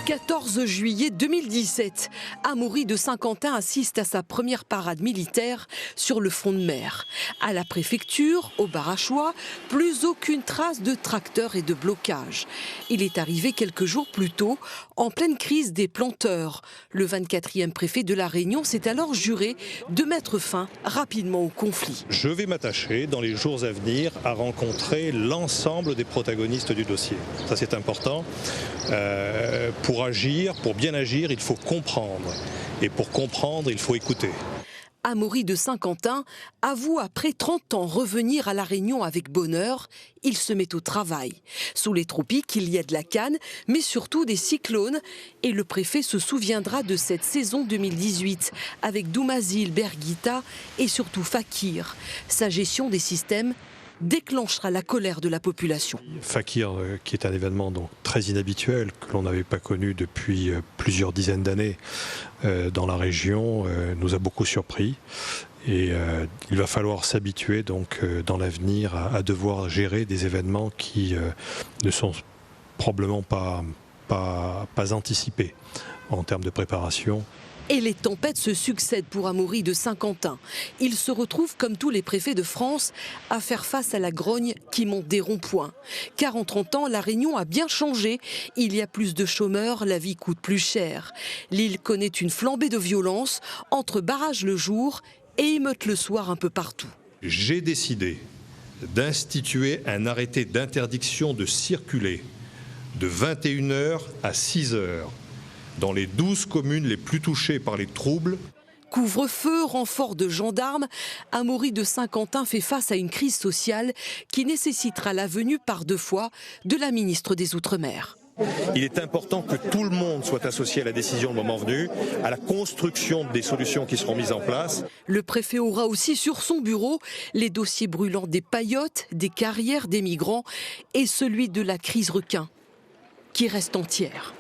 14 juillet 2017, Amaury de Saint-Quentin assiste à sa première parade militaire sur le front de mer. À la préfecture, au Barachois, plus aucune trace de tracteur et de blocage. Il est arrivé quelques jours plus tôt, en pleine crise des planteurs. Le 24e préfet de La Réunion s'est alors juré de mettre fin rapidement au conflit. Je vais m'attacher dans les jours à venir à rencontrer l'ensemble des protagonistes du dossier. Ça c'est important. Pour agir, pour bien agir, il faut comprendre. Et pour comprendre, il faut écouter. Amaury de Saint-Quentin avoue après 30 ans revenir à La Réunion avec bonheur. Il se met au travail. Sous les tropiques, il y a de la canne, mais surtout des cyclones. Et le préfet se souviendra de cette saison 2018 avec Doumazil, Berguita et surtout Fakir. Sa gestion des systèmes déclenchera la colère de la population. Fakir, qui est un événement donc très inhabituel, que l'on n'avait pas connu depuis plusieurs dizaines d'années dans la région, nous a beaucoup surpris. Et il va falloir s'habituer donc dans l'avenir à devoir gérer des événements qui ne sont probablement pas anticipés en termes de préparation. Et les tempêtes se succèdent pour Amaury de Saint-Quentin. Il se retrouve, comme tous les préfets de France, à faire face à la grogne qui monte des ronds-points. Car en 30 ans, La Réunion a bien changé. Il y a plus de chômeurs, la vie coûte plus cher. L'île connaît une flambée de violence entre barrages le jour et émeutes le soir un peu partout. J'ai décidé d'instituer un arrêté d'interdiction de circuler de 21h à 6h. Dans les 12 communes les plus touchées par les troubles. Couvre-feu, renfort de gendarmes, Amaury de Saint-Quentin fait face à une crise sociale qui nécessitera la venue par 2 fois de la ministre des Outre-mer. Il est important que tout le monde soit associé à la décision le moment venu, à la construction des solutions qui seront mises en place. Le préfet aura aussi sur son bureau les dossiers brûlants des paillotes, des carrières des migrants et celui de la crise requin qui reste entière.